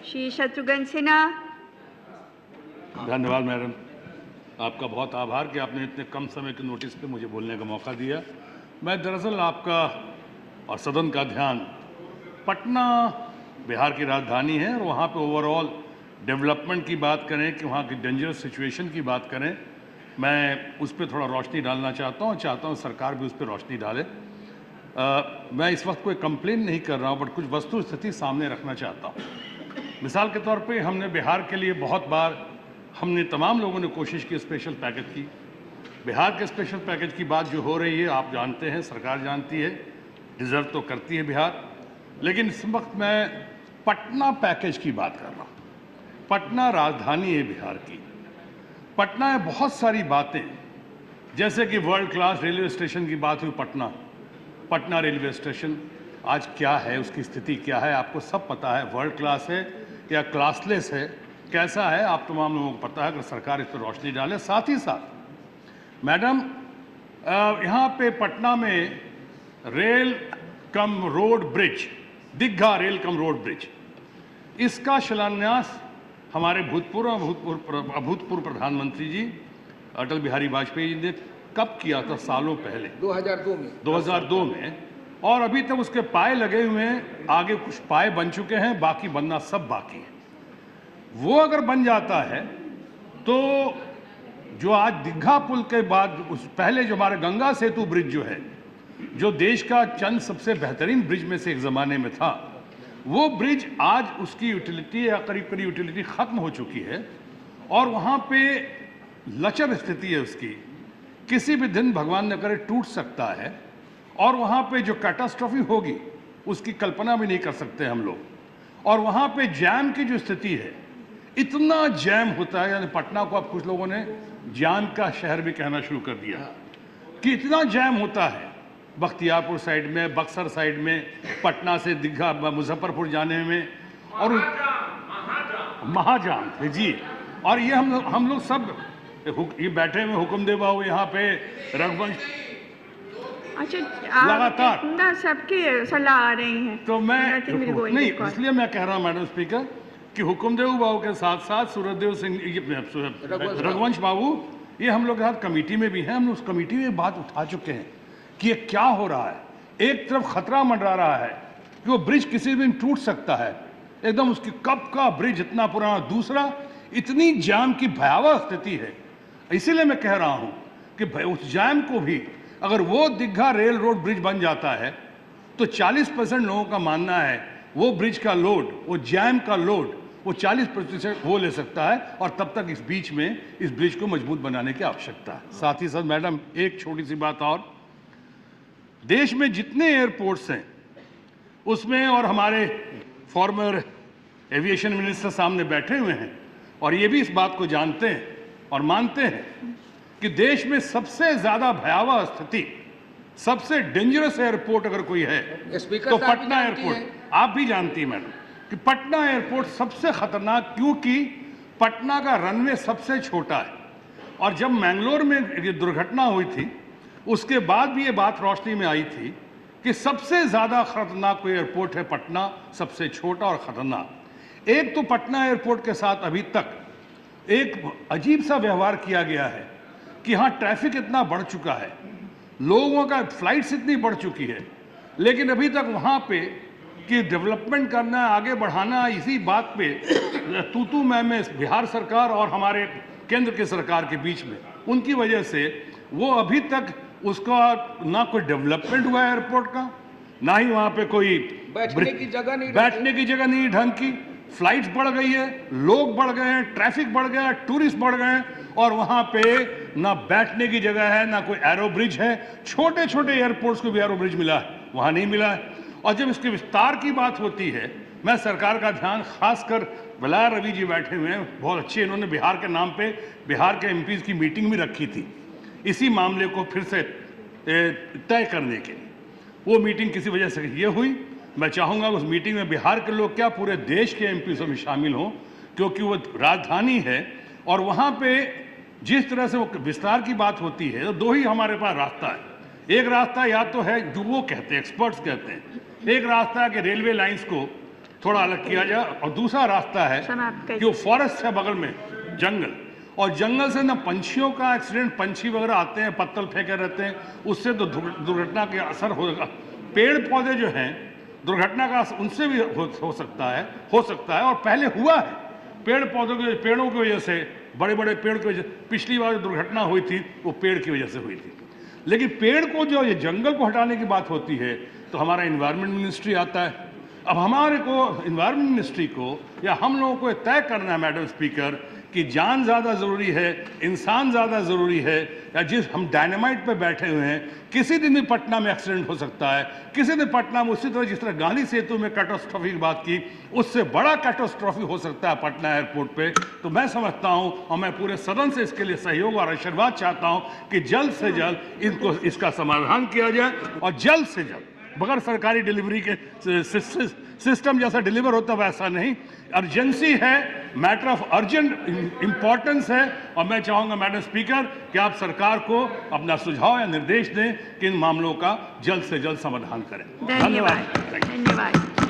श्री शत्रुघ्न सिन्हा। धन्यवाद मैडम, आपका बहुत आभार कि आपने इतने कम समय के नोटिस पे मुझे बोलने का मौका दिया। मैं दरअसल आपका और सदन का ध्यान पटना बिहार की राजधानी है और वहाँ पे ओवरऑल डेवलपमेंट की बात करें कि वहाँ की डेंजरस सिचुएशन की बात करें, मैं उस पर थोड़ा रोशनी डालना चाहता हूँ। चाहता हूँ सरकार भी उस पर रोशनी डाले। मैं इस वक्त कोई कंप्लेन नहीं कर रहा हूँ, बट कुछ वस्तु स्थिति सामने रखना चाहता हूँ। मिसाल के तौर पे हमने बिहार के लिए बहुत बार हमने तमाम लोगों ने कोशिश की स्पेशल पैकेज की। बिहार के स्पेशल पैकेज की बात जो हो रही है आप जानते हैं, सरकार जानती है, डिजर्व तो करती है बिहार। लेकिन इस वक्त मैं पटना पैकेज की बात कर रहा हूँ। पटना राजधानी है बिहार की। पटना में बहुत सारी बातें, जैसे कि वर्ल्ड क्लास रेलवे स्टेशन की बात हुई। पटना रेलवे स्टेशन आज क्या है, उसकी स्थिति क्या है, आपको सब पता है। वर्ल्ड क्लास है या क्लासलेस है, कैसा है, आप तमाम लोगों को पता है। अगर सरकार इस पर रोशनी डाले। साथ ही साथ मैडम, यहाँ पे पटना में rail cum road bridge, Digha rail cum road bridge, इसका शिलान्यास हमारे अभूतपूर्व प्रधानमंत्री जी अटल बिहारी वाजपेयी जी ने कब किया था? सालों पहले, 2002 में। और अभी तक उसके पाए लगे हुए हैं। आगे कुछ पाए बन चुके हैं, बाकी बनना सब बाकी है। वो अगर बन जाता है तो जो आज दीघा पुल के बाद उस पहले जो हमारा गंगा सेतु ब्रिज जो है, जो देश का चंद सबसे बेहतरीन ब्रिज में से एक ज़माने में था, वो ब्रिज आज उसकी यूटिलिटी या करीब करीब यूटिलिटी ख़त्म हो चुकी है और वहाँ पे लचर स्थिति है उसकी। किसी भी दिन भगवान न करे टूट सकता है और वहाँ पे जो कैटास्ट्रॉफी होगी उसकी कल्पना भी नहीं कर सकते हम लोग। और वहाँ पे जैम की जो स्थिति है, इतना जैम होता है, यानी पटना को अब कुछ लोगों ने जाम का शहर भी कहना शुरू कर दिया कि इतना जैम होता है बख्तियारपुर साइड में, बक्सर साइड में, पटना से दीघा मुजफ्फरपुर जाने में, और महाजाम है जी। और ये हम लोग सब ये बैठे हुए हुक्मदेव बाबू यहाँ पे रघुवंश, अच्छा, लगातार सबकी सलाह आ रही है तो मैं नहीं, इसलिए मैं कह रहा हूँ मैडम स्पीकर कि हुक्मदेव बाबू के साथ साथ सूरजदेव सिंह, रघुवंश बाबू, ये हम लोग के साथ कमेटी में भी हैं। हम उस कमेटी में बात उठा चुके हैं कि ये क्या हो रहा है। एक तरफ खतरा मंडरा रहा है कि वो ब्रिज किसी दिन टूट सकता है, एकदम उसकी कब का ब्रिज इतना पुराना। दूसरा, इतनी जाम की भयावह स्थिति है। इसीलिए मैं कह रहा हूं कि उस जाम को भी अगर वो दीघा रेल रोड ब्रिज बन जाता है तो 40% लोगों का मानना है वो ब्रिज का लोड, वो जैम का लोड वो 40% वो ले सकता है। और तब तक इस बीच में इस ब्रिज को मजबूत बनाने की आवश्यकता है। साथ ही साथ मैडम एक छोटी सी बात और, देश में जितने एयरपोर्ट्स हैं उसमें, और हमारे फॉर्मर एविएशन मिनिस्टर सामने बैठे हुए हैं और ये भी इस बात को जानते हैं और मानते हैं कि देश में सबसे ज्यादा भयावह स्थिति, सबसे डेंजरस एयरपोर्ट अगर कोई है तो पटना एयरपोर्ट। आप भी जानती हैं मैडम कि पटना एयरपोर्ट सबसे खतरनाक, क्योंकि पटना का रनवे सबसे छोटा है। और जब मैंगलोर में ये दुर्घटना हुई थी उसके बाद भी ये बात रोशनी में आई थी कि सबसे ज्यादा खतरनाक कोई एयरपोर्ट है पटना, सबसे छोटा और खतरनाक। एक तो पटना एयरपोर्ट के साथ अभी तक एक अजीब सा व्यवहार किया गया है कि हाँ, ट्रैफिक इतना बढ़ चुका है, लोगों का फ्लाइट्स इतनी बढ़ चुकी है, लेकिन अभी तक वहाँ पे कि डेवलपमेंट करना, आगे बढ़ाना, इसी बात पे तू मैं बिहार सरकार और हमारे केंद्र की सरकार के बीच में, उनकी वजह से वो अभी तक उसका ना कोई डेवलपमेंट हुआ है एयरपोर्ट का, ना ही वहाँ पे कोई बैठने की जगह नहीं ढंग की। फ्लाइट्स बढ़ गई है, लोग बढ़ गए हैं, ट्रैफिक बढ़ गया है, टूरिस्ट बढ़ गए हैं, और वहाँ पे ना बैठने की जगह है, ना कोई एरो ब्रिज है। छोटे छोटे एयरपोर्ट्स को भी एरो ब्रिज मिला है, वहाँ नहीं मिला है। और जब इसके विस्तार की बात होती है, मैं सरकार का ध्यान खासकर बलाय रवि जी बैठे हुए हैं, बहुत अच्छे, इन्होंने बिहार के नाम पे बिहार के एमपीज की मीटिंग भी रखी थी इसी मामले को फिर से तय करने के लिए। वो मीटिंग किसी वजह से ये हुई। मैं चाहूँगा उस मीटिंग में बिहार के लोग क्या पूरे देश के एमपी सब शामिल हों, क्योंकि वो राजधानी है और वहाँ पे जिस तरह से वो विस्तार की बात होती है तो दो ही हमारे पास रास्ता है। एक रास्ता या तो है जो वो कहते हैं, एक्सपर्ट्स कहते हैं, एक रास्ता है कि रेलवे लाइंस को थोड़ा अलग किया जाए। और दूसरा रास्ता है समाप्त करिए। कि वो फॉरेस्ट है बगल में, जंगल, और जंगल से ना पंछियों का एक्सीडेंट, पंछी वगैरह आते हैं पत्तल फेंके रहते हैं, उससे तो दुर्घटना के असर होगा। पेड़ पौधे जो हैं दुर्घटना का उनसे भी हो सकता है और पहले हुआ है। पेड़ों की वजह से, बड़े बड़े पेड़ की वजह से पिछली बार जो दुर्घटना हुई थी वो पेड़ की वजह से हुई थी। लेकिन पेड़ को जो ये जंगल को हटाने की बात होती है तो हमारा इन्वायरमेंट मिनिस्ट्री आता है। अब हमारे को इन्वायरमेंट मिनिस्ट्री को या हम लोगों को तय करना है मैडम स्पीकर कि जान ज़्यादा ज़रूरी है, इंसान ज़्यादा ज़रूरी है, या जिस हम डायनामाइट पे बैठे हुए हैं, किसी दिन भी पटना में एक्सीडेंट हो सकता है, किसी दिन पटना में उसी तरह जिस तरह गांधी सेतु में कैटास्ट्रॉफी की बात की, उससे बड़ा कैटास्ट्रॉफी हो सकता है पटना एयरपोर्ट पे। तो मैं समझता हूं और मैं पूरे सदन से इसके लिए सहयोग और आशीर्वाद चाहता हूं कि जल्द से जल्द इसका समाधान किया जाए और जल्द से जल्द, बगैर सरकारी डिलीवरी के सिस्टम जैसा डिलीवर होता वैसा नहीं, अर्जेंसी है, मैटर ऑफ अर्जेंट इंपॉर्टेंस है। और मैं चाहूंगा मैडम स्पीकर कि आप सरकार को अपना सुझाव या निर्देश दें कि इन मामलों का जल्द से जल्द समाधान करें। धन्यवाद।